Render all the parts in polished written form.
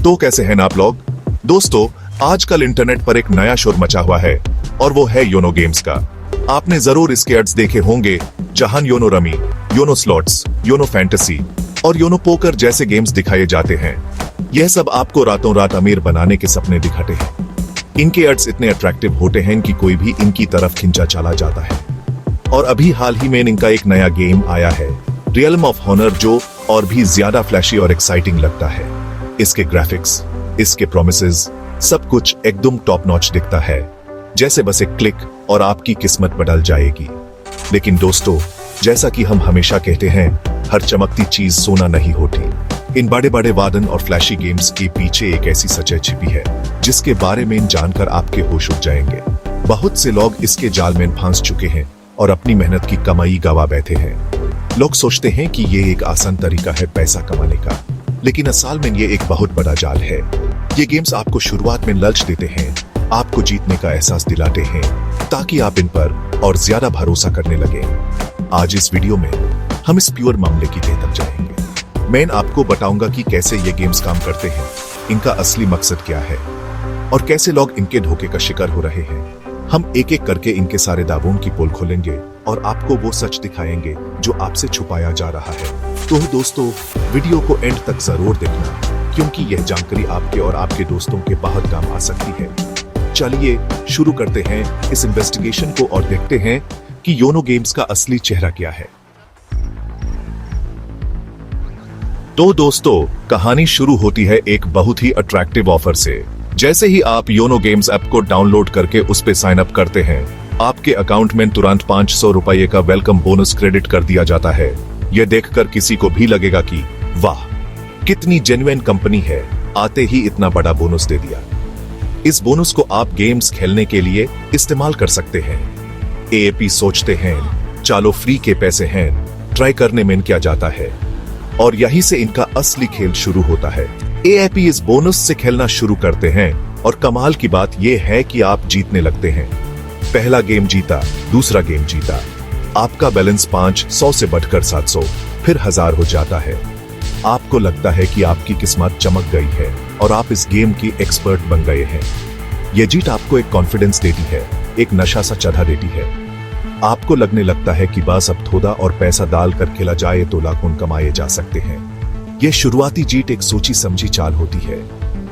तो कैसे हैं आप लोग? दोस्तों, आजकल इंटरनेट पर एक नया शोर मचा हुआ है और वो है योनो गेम्स का। आपने जरूर इसके एड्स देखे होंगे, जहां YONO rummy, YONO slots, YONO fantasy और योनो पोकर जैसे गेम्स दिखाए जाते हैं। यह सब आपको रातों रात अमीर बनाने के सपने दिखाते हैं। इनके एड्स इतने अट्रैक्टिव होते हैं कि कोई भी इनकी तरफ खिंचा चला जाता है। और अभी हाल ही में इनका एक नया गेम आया है, रियल्म ऑफ हॉनर, जो और भी ज्यादा फ्लैशी और एक्साइटिंग लगता है। इसके ग्राफिक्स, इसके प्रोमिसेस, सब कुछ एकदम टॉप नॉच दिखता है, जैसे बस एक क्लिक और आपकी किस्मत बदल जाएगी। लेकिन दोस्तों, जैसा कि हम हमेशा कहते हैं, हर चमकती चीज सोना नहीं होती। इन बड़े बड़े वादन और फ्लैशी गेम्स के पीछे एक ऐसी सच्चाई छिपी है जिसके बारे में जानकर आपके होश उड़ जाएंगे। बहुत से लोग इसके जाल में फंस चुके हैं और अपनी मेहनत की कमाई गवा बैठे हैं। लोग सोचते हैं कि ये एक आसान तरीका है पैसा कमाने का, लेकिन असल में ये एक बहुत बड़ा जाल है। ये गेम्स आपको शुरुआत में लालच देते हैं, आपको जीतने का एहसास दिलाते हैं ताकि आप इन पर और ज्यादा भरोसा करने लगे। आज इस वीडियो में हम इस प्योर मामले की तह तक जाएंगे। मैं आपको बताऊंगा कि कैसे ये गेम्स काम करते हैं, इनका असली मकसद क्या है और कैसे लोग इनके धोखे का शिकार हो रहे हैं। हम एक एक करके इनके सारे दावों की पोल खोलेंगे और आपको वो सच दिखाएंगे जो आपसे छुपाया जा रहा है। तो दोस्तों, वीडियो को एंड तक जरूर देखना, क्योंकि यह जानकारी आपके और आपके दोस्तों के बहुत काम आ सकती है। चलिए शुरू करते हैं इस इन्वेस्टिगेशन को और देखते हैं कि योनो गेम्स का असली चेहरा क्या है। तो दोस्तों, कहानी शुरू होती है एक बहुत ही अट्रैक्टिव ऑफर से। जैसे ही आप योनो गेम्स ऐप को डाउनलोड करके उस पे साइन अप करते हैं, आपके अकाउंट में तुरंत 500 रुपये का वेलकम बोनस क्रेडिट कर दिया जाता है। यह देखकर किसी को भी लगेगा कि वाह, कितनी जेन्युइन कंपनी है, आते ही इतना बड़ा बोनस दे दिया। इस बोनस को आप गेम्स खेलने के लिए इस्तेमाल कर सकते हैं। एएपी सोचते हैं, चलो फ्री के पैसे हैं, ट्राई करने में क्या जाता है। और यहीं से इनका असली खेल शुरू होता है। एएपी इस बोनस से खेलना शुरू करते हैं और कमाल की बात यह है कि आप जीतने लगते हैं। पहला गेम जीता, दूसरा गेम जीता, आपका बैलेंस 500 से बढ़कर 700, फिर 1000 हो जाता है। आपको लगता है कि आपकी किस्मत चमक गई है और आप इस गेम की एक्सपर्ट बन गए हैं। यह जीत आपको एक कॉन्फिडेंस देती है, एक नशा सा चढ़ा देती है। आपको लगने लगता है कि बस अब थोड़ा और पैसा डालकर खेला जाए तो लाखों कमाए जा सकते हैं। यह शुरुआती जीत एक सोची समझी चाल होती है,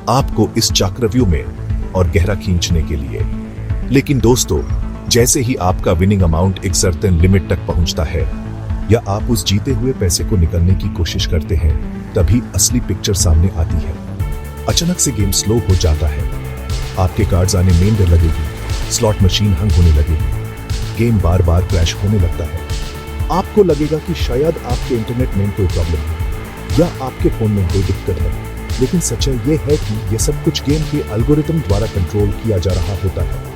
आपको इस चक्रव्यूह में और गहरा खींचने के लिए। लेकिन दोस्तों, जैसे ही आपका विनिंग अमाउंट एक सर्टेन लिमिट तक पहुंचता है या आप उस जीते हुए पैसे को निकालने की कोशिश करते हैं, तभी असली पिक्चर सामने आती है। अचानक से गेम स्लो हो जाता है, आपके कार्ड्स आने में देर लगेगी, स्लॉट मशीन हंग होने लगेगी, गेम बार बार क्रैश होने लगता है। आपको लगेगा कि शायद आपके इंटरनेट में कोई प्रॉब्लम है या आपके फोन में कोई दिक्कत है, लेकिन सच्चाई यह है कि यह सब कुछ गेम के एल्गोरिथम द्वारा कंट्रोल किया जा रहा होता है।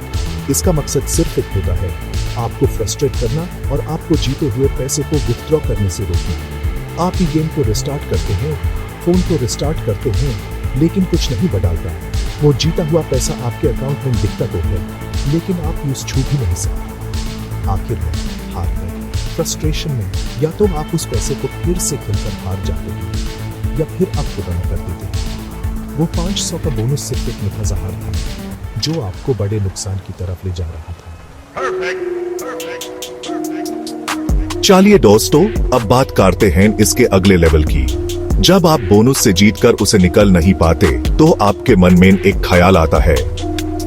इसका मकसद सिर्फ एक होता है, आपको फ्रस्ट्रेट करना और आपको जीते हुए पैसे को विथड्रॉ करने से रोकना। आप ही गेम को रिस्टार्ट करते हैं, फोन को रिस्टार्ट करते हैं, लेकिन कुछ नहीं बदलता। वो जीता हुआ पैसा आपके अकाउंट में दिखता तो है, लेकिन आप यूज छू भी नहीं सकते। आखिर में हार में, फ्रस्ट्रेशन में, या तो आप उस पैसे को फिर से खेलकर हार जाते हैं या फिर आप खुदा कर देते हैं। वो 500 का बोनस सिर्फ एक मीठा जहर था जो आपको बड़े नुकसान की तरफ ले जा रहा था। चलिए दोस्तों, अब बात करते हैं इसके अगले लेवल की। जब आप बोनस से जीतकर उसे निकल नहीं पाते तो आपके मन में एक ख्याल आता है,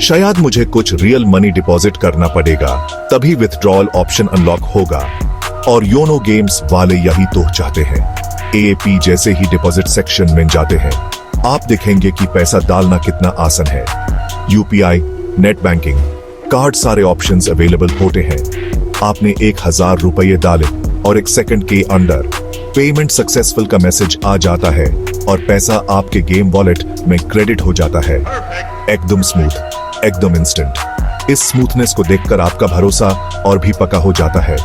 शायद मुझे कुछ रियल मनी डिपॉजिट करना पड़ेगा, तभी विथड्रॉल ऑप्शन अनलॉक होगा। और योनो गेम्स वाले यही तो चाहते हैं। एएपी जैसे ही डिपॉजिट सेक्शन में जाते हैं, आप देखेंगे कि पैसा डालना कितना आसान है। यूपीआई, नेट बैंकिंग, कार्ड, सारे ऑप्शंस अवेलेबल होते हैं। आपने 1000 रुपये डाले और 1 सेकंड के अंदर पेमेंट सक्सेसफुल का मैसेज आ जाता है और पैसा आपके गेम वॉलेट में क्रेडिट हो जाता है। एकदम स्मूथ, एकदम इंस्टेंट। इस स्मूथनेस को देखकर आपका भरोसा और भी पक्का हो जाता है।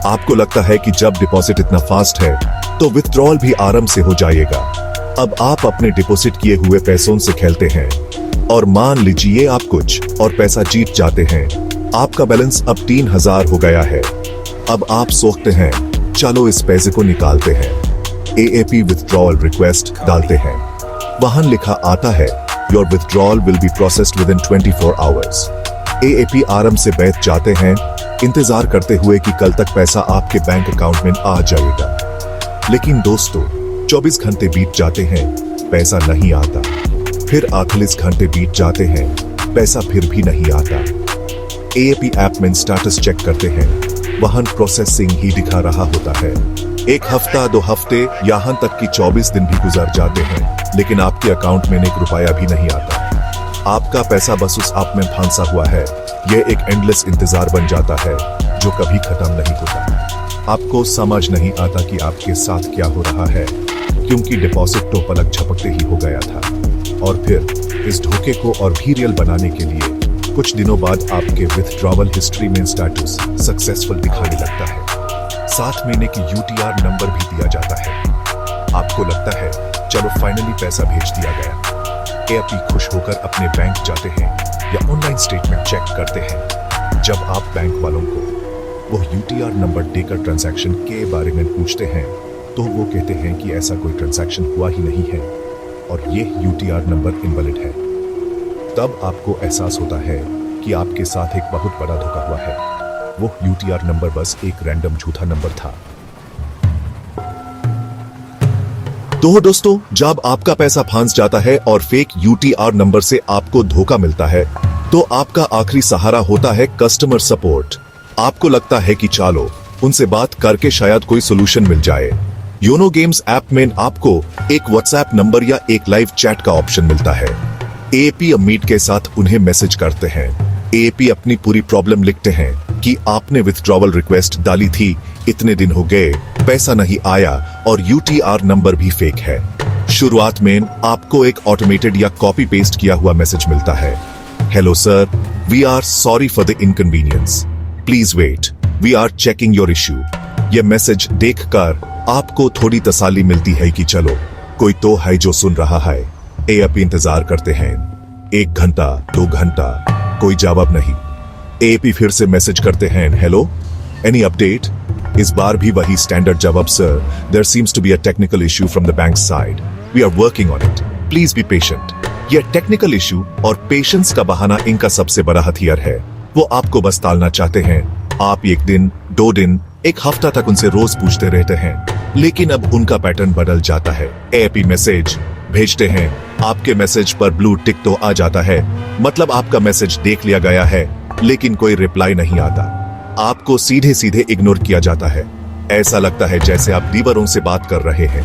आपको लगता है कि जब डिपॉजिट इतना फास्ट है तो विथड्रॉल भी आराम से हो जाएगा। अब आप अपने डिपॉजिट किए हुए पैसों से खेलते हैं और मान लीजिए आप कुछ और पैसा जीत जाते हैं। आपका बैलेंस अब 3000 हो गया है। अब आप सोचते हैं, चलो इस पैसे को निकालते हैं। एएपी विथड्रॉल रिक्वेस्ट डालते हैं। वहां लिखा आता है your withdrawal will be processed with in 24 hours. AAP आराम से बैठ जाते हैं इंतजार करते हुए कि कल तक पैसा आपके बैंक अकाउंट में आ जाएगा। लेकिन दोस्तों 24 घंटे बीत जाते हैं, पैसा नहीं आता। फिर 48 घंटे बीत जाते हैं, पैसा फिर भी नहीं आता। एएपी ऐप में स्टेटस चेक करते हैं, वहां प्रोसेसिंग ही दिखा रहा होता है। एक हफ्ता 2 हफ्ते यहां तक कि 24 दिन भी गुजर जाते हैं, लेकिन आपके अकाउंट में 1 रुपया भी नहीं आता। आपका पैसा बस उस ऐप में फंसा हुआ है। यह एक एंडलेस इंतजार बन जाता है जो कभी खत्म नहीं होता। आपको समझ नहीं आता कि आपके साथ क्या हो रहा है, क्योंकि डिपॉजिट तो पलक झपकते ही हो गया था। और फिर इस धोखे को और भी रियल बनाने के लिए कुछ दिनों बाद आपके विथड्रॉवल हिस्ट्री में स्टेटस सक्सेसफुल दिखाने लगता है। 7 महीने की यूटीआर नंबर भी दिया जाता है। आपको लगता है चलो फाइनली पैसा भेज दिया गया। एएपी खुश होकर अपने बैंक जाते हैं या ऑनलाइन स्टेटमेंट चेक करते हैं। जब आप बैंक वालों को वो यूटीआर नंबर देकर ट्रांजैक्शन के बारे में पूछते हैं तो वो कहते हैं कि ऐसा कोई ट्रांजैक्शन हुआ ही नहीं है और ये यूटीआर नंबर इनवैलिड है। तब आपको एहसास होता है कि आपके साथ एक बहुत बड़ा धोखा हुआ है। वो यूटीआर नंबर बस एक रैंडम झूठा नंबर था। तो दोस्तों जब आपका पैसा फंस जाता है और फेक यूटीआर नंबर से आपको धोखा मिलता है तो आपका आखिरी सहारा होता है कस्टमर सपोर्ट। आपको लगता है कि चलो उनसे बात करके शायद कोई सोल्यूशन मिल जाए। योनो गेम्स ऐप में आपको एक व्हाट्सएप नंबर या एक लाइव चैट का ऑप्शन मिलता है। एएपी मीट के साथ उन्हें मैसेज करते हैं। एएपी अपनी पूरी प्रॉब्लम लिखते हैं कि आपने विथड्रॉवल रिक्वेस्ट डाली थी, इतने दिन हो गए, पैसा नहीं आया और यूटीआर नंबर भी फेक है। शुरुआत में आपको एक ऑटोमेटेड या कॉपी पेस्ट किया हुआ मैसेज मिलता है। Hello sir, we are sorry for the inconvenience, please wait, we are checking your issue. यह मैसेज देखकर आपको थोड़ी तसल्ली मिलती है कि चलो कोई तो है जो सुन रहा है। एएपी इंतजार करते हैं 1 घंटा 2 घंटा, कोई जवाब नहीं। एएपी फिर से मैसेज करते हैं, हेलो एनी अपडेट। इस बार भी वही स्टैंडर्ड जवाब, sir there seems to be a technical issue from the bank side, we are working on it, please be patient. यह टेक्निकल इश्यू और पेशेंस का बहाना इनका सबसे बड़ा हथियार है। वो आपको बस टालना चाहते हैं। आप 1 दिन 2 दिन 1 हफ्ता तक उनसे रोज पूछते रहते हैं, लेकिन अब उनका पैटर्न बदल जाता है। एएपी मैसेज भेजते हैं, आपके मैसेज पर ब्लू टिक तो आ जाता है, मतलब आपका मैसेज देख लिया गया है, लेकिन कोई रिप्लाई नहीं आता। आपको सीधे सीधे इग्नोर किया जाता है। ऐसा लगता है जैसे आप दीवारों से बात कर रहे हैं।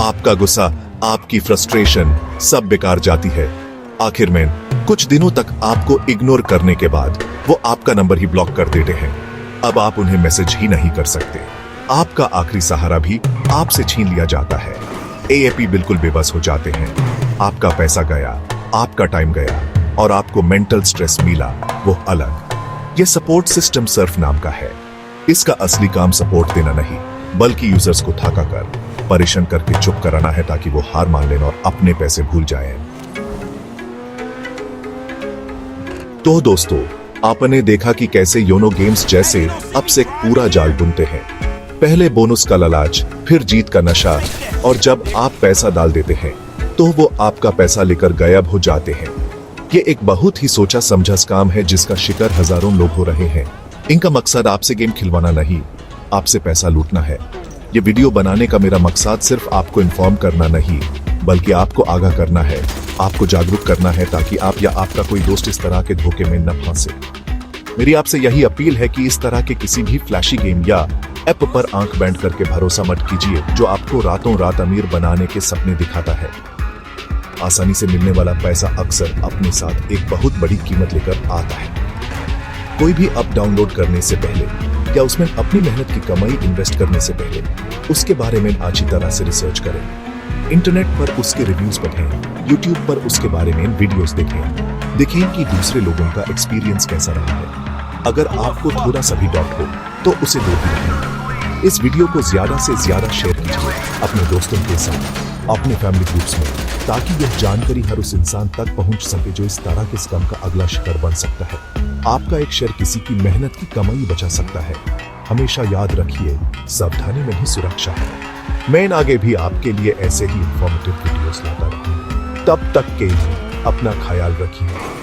आपका गुस्सा, आपकी फ्रस्ट्रेशन सब बेकार जाती है। आखिर में कुछ दिनों तक आपको इग्नोर करने के बाद वो आपका नंबर ही ब्लॉक कर देते हैं। अब आप उन्हें मैसेज ही नहीं कर सकते। आपका आखिरी सहारा भी आपसे छीन लिया जाता है। एएपी बिल्कुल बेबस हो जाते हैं। आपका पैसा गया, आपका टाइम गया और आपको मेंटल स्ट्रेस मिला, वो अलग। ये सपोर्ट सिस्टम सर्फ नाम का है। इसका असली काम सपोर्ट देना नहीं, बल्कि यूजर्स को थका कर, परेशान करके चुप कराना है ताकि वो हार मान लें और अपने पैसे भूल जाएं। तो दोस्तों, आपने देखा कि कैसे योनो गेम्स जैसे अब से एक पूरा जाल बुनते हैं। पहले बोनस का लालच, फिर जीत का नशा, और जब आप पैसा डाल देते हैं तो वो आपका पैसा लेकर गायब हो जाते हैं। ये एक बहुत ही सोचा समझा स्कैम है जिसका शिकार हजारों लोग हो रहे हैं। इनका मकसद आपसे गेम खिलवाना नहीं, आपसे पैसा लूटना है। ये वीडियो बनाने का मेरा मकसद सिर्फ आपको इन्फॉर्म करना नहीं, बल्कि आपको आगाह करना है, आपको जागरूक करना है ताकि आप या आपका कोई दोस्त इस तरह के धोखे में न फंसे। मेरी आपसे यही अपील है कि इस तरह के किसी भी फ्लैशी गेम या ऐप पर आंख बैंड करके भरोसा मत कीजिए जो आपको रातों रात अमीर बनाने के सपने दिखाता है। आसानी से मिलने वाला पैसा अक्सर अपने साथ एक बहुत बड़ी कीमत लेकर आता है। कोई भी ऐप डाउनलोड करने से पहले या उसमें अपनी मेहनत की कमाई इन्वेस्ट करने से पहले उसके बारे में अच्छी तरह से रिसर्च करें। इंटरनेट पर उसके रिव्यूज पढ़ें, यूट्यूब पर उसके बारे में वीडियोस देखें कि दूसरे लोगों का एक्सपीरियंस कैसा रहा है। अगर आपको थोड़ा सा भी डाउट हो तो उसे दूर रखें। इस वीडियो को ज्यादा से ज्यादा शेयर कीजिए अपने दोस्तों के साथ, अपने फैमिली ग्रुप्स में, ताकि यह जानकारी हर उस इंसान तक पहुंच सके जो इस तरह के स्कैम का अगला शिकार बन सकता है। आपका एक शेयर किसी की मेहनत की कमाई बचा सकता है। हमेशा याद रखिए, सावधानी में ही सुरक्षा है। मैं आगे भी आपके लिए ऐसे ही इंफॉर्मेटिव वीडियोस लाता रहूंगा। तब तक के लिए अपना ख्याल रखिए।